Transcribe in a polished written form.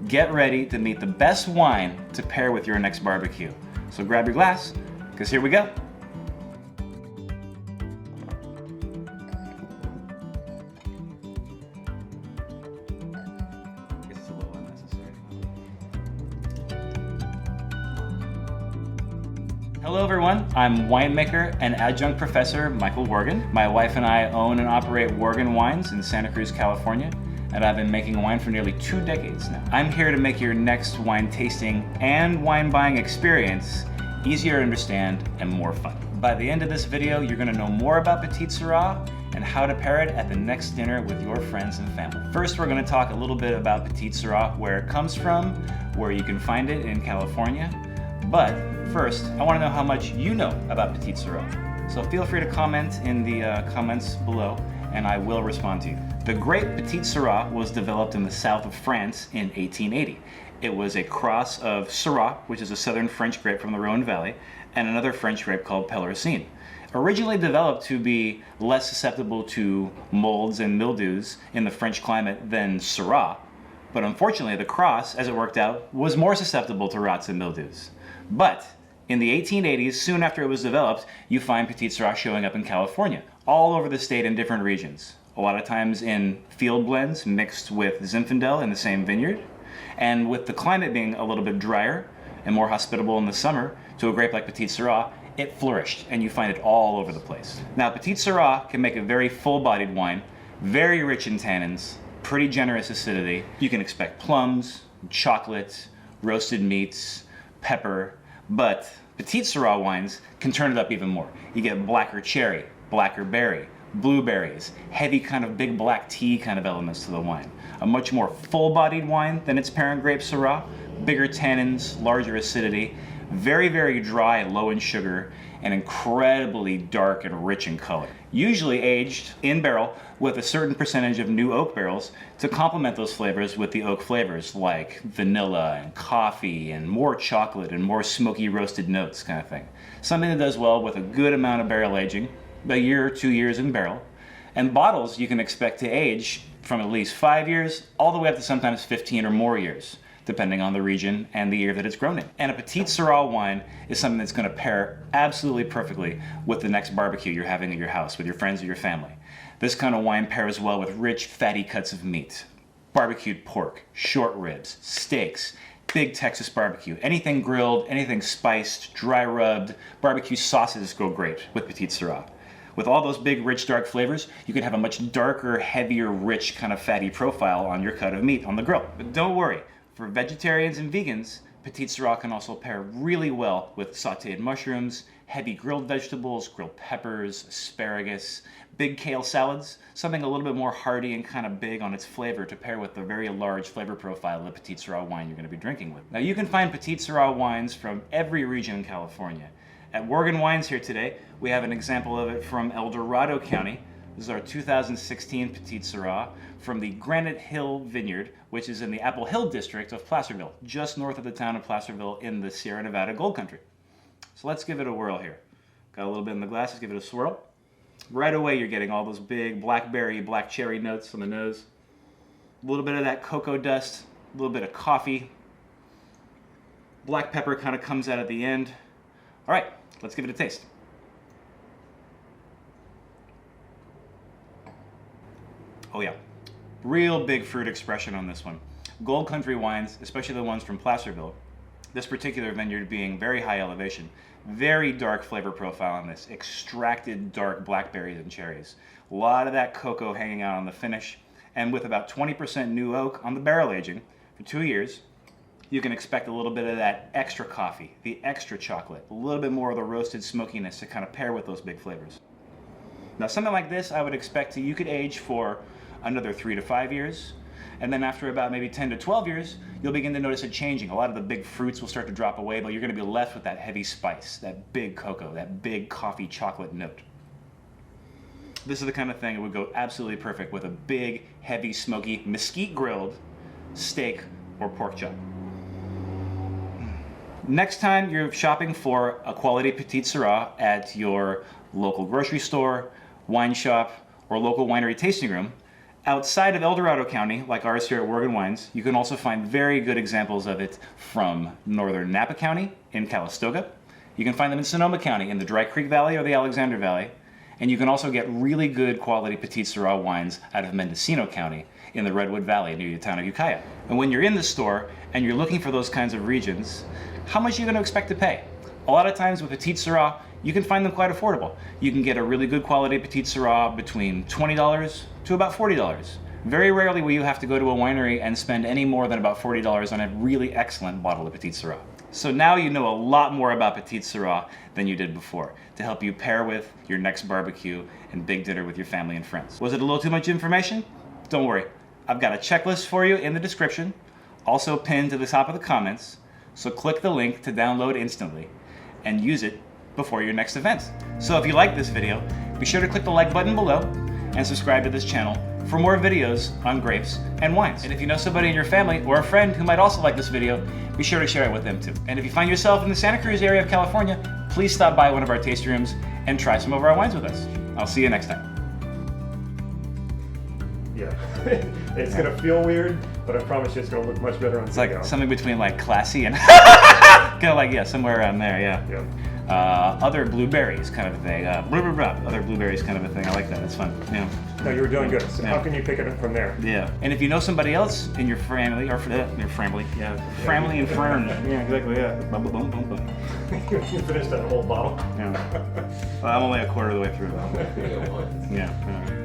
Get ready to meet the best wine to pair with your next barbecue. So grab your glass, because here we go. It's a little unnecessary. Hello everyone, I'm winemaker and adjunct professor Michael Wargin. My wife and I own and operate Wargin Wines in Santa Cruz, California, and I've been making wine for nearly 2 decades now. I'm here to make your next wine tasting and wine buying experience easier to understand and more fun. By the end of this video, you're gonna know more about Petite Sirah and how to pair it at the next dinner with your friends and family. First, we're gonna talk a little bit about Petite Sirah, where it comes from, where you can find it in California. But first, I wanna know how much you know about Petite Sirah. So feel free to comment in the comments below, and I will respond to you. The grape Petite Sirah was developed in the south of France in 1880. It was a cross of Syrah, which is a southern French grape from the Rhone Valley, and another French grape called Pelerine. Originally developed to be less susceptible to molds and mildews in the French climate than Syrah, but unfortunately the cross, as it worked out, was more susceptible to rots and mildews. But in the 1880s, soon after it was developed, you find Petite Sirah showing up in California, all over the state in different regions. A lot of times in field blends mixed with Zinfandel in the same vineyard. And with the climate being a little bit drier and more hospitable in the summer to a grape like Petite Sirah, it flourished and you find it all over the place. Now, Petite Sirah can make a very full-bodied wine, very rich in tannins, pretty generous acidity. You can expect plums, chocolate, roasted meats, pepper, but Petite Sirah wines can turn it up even more. You get blacker cherry, blacker berry, blueberries, heavy kind of big black tea kind of elements to the wine. A much more full-bodied wine than its parent grape Syrah, bigger tannins, larger acidity, very, very dry and low in sugar, and incredibly dark and rich in color. Usually aged in barrel with a certain percentage of new oak barrels to complement those flavors with the oak flavors like vanilla and coffee and more chocolate and more smoky roasted notes kind of thing. Something that does well with a good amount of barrel aging, a year or 2 years in barrel. And bottles you can expect to age from at least 5 years all the way up to sometimes 15 or more years, depending on the region and the year that it's grown in. And a Petite Sirah wine is something that's gonna pair absolutely perfectly with the next barbecue you're having at your house with your friends or your family. This kind of wine pairs well with rich, fatty cuts of meat. Barbecued pork, short ribs, steaks, big Texas barbecue, anything grilled, anything spiced, dry rubbed, barbecue sauces go great with Petite Sirah. With all those big, rich, dark flavors, you can have a much darker, heavier, rich, kind of fatty profile on your cut of meat on the grill. But don't worry, for vegetarians and vegans, Petite Sirah can also pair really well with sauteed mushrooms, heavy grilled vegetables, grilled peppers, asparagus, big kale salads, something a little bit more hearty and kind of big on its flavor to pair with the very large flavor profile of the Petite Sirah wine you're going to be drinking with. Now you can find Petite Sirah wines from every region in California. At Wargin Wines here today, we have an example of it from El Dorado County. This is our 2016 Petite Sirah from the Granite Hill Vineyard, which is in the Apple Hill district of Placerville, just north of the town of Placerville in the Sierra Nevada Gold Country. So let's give it a whirl here. Got a little bit in the glass, let's give it a swirl. Right away you're getting all those big blackberry, black cherry notes on the nose. A little bit of that cocoa dust, a little bit of coffee. Black pepper kind of comes out at the end. All right, let's give it a taste. Oh yeah, real big fruit expression on this one. Gold Country wines, especially the ones from Placerville, this particular vineyard being very high elevation, very dark flavor profile on this, extracted dark blackberries and cherries. A lot of that cocoa hanging out on the finish, and with about 20% new oak on the barrel aging for 2 years, you can expect a little bit of that extra coffee, the extra chocolate, a little bit more of the roasted smokiness to kind of pair with those big flavors. Now something like this I would expect you could age for another 3 to 5 years, and then after about maybe 10 to 12 years, you'll begin to notice it changing. A lot of the big fruits will start to drop away, but you're gonna be left with that heavy spice, that big cocoa, that big coffee chocolate note. This is the kind of thing that would go absolutely perfect with a big, heavy, smoky, mesquite grilled steak or pork chop. Next time you're shopping for a quality Petite Sirah at your local grocery store, wine shop, or local winery tasting room, Outside of El Dorado County, like ours here at Wargin Wines, you can also find very good examples of it from northern Napa County in Calistoga. You can find them in Sonoma County in the Dry Creek Valley or the Alexander Valley. And you can also get really good quality Petite Sirah wines out of Mendocino County in the Redwood Valley near the town of Ukiah. And when you're in the store and you're looking for those kinds of regions, how much are you going to expect to pay? A lot of times with Petite Sirah, you can find them quite affordable. You can get a really good quality Petite Sirah between $20 to about $40. Very rarely will you have to go to a winery and spend any more than about $40 on a really excellent bottle of Petite Sirah. So now you know a lot more about Petite Sirah than you did before to help you pair with your next barbecue and big dinner with your family and friends. Was it a little too much information? Don't worry. I've got a checklist for you in the description, also pinned to the top of the comments, so click the link to download instantly and use it before your next event. So if you like this video, be sure to click the like button below and subscribe to this channel for more videos on grapes and wines. And if you know somebody in your family or a friend who might also like this video, be sure to share it with them too. And if you find yourself in the Santa Cruz area of California, please stop by one of our tasting rooms and try some of our wines with us. I'll see you next time. Yeah, it's gonna feel weird, but I promise you it's gonna look much better on It's video. like something between like classy and kind of like, yeah, somewhere around there, yeah. Other blueberries kind of a thing. Other blueberries kind of a thing. I like that. It's fun. Yeah. No, you were doing good. So Yeah. how can you pick it up from there? Yeah. And if you know somebody else in your family, or your family, yeah, family and friends. Yeah, exactly. Yeah. Boom, boom, boom, boom. You finished that whole bottle. Yeah. Well, I'm only a quarter of the way through. Yeah.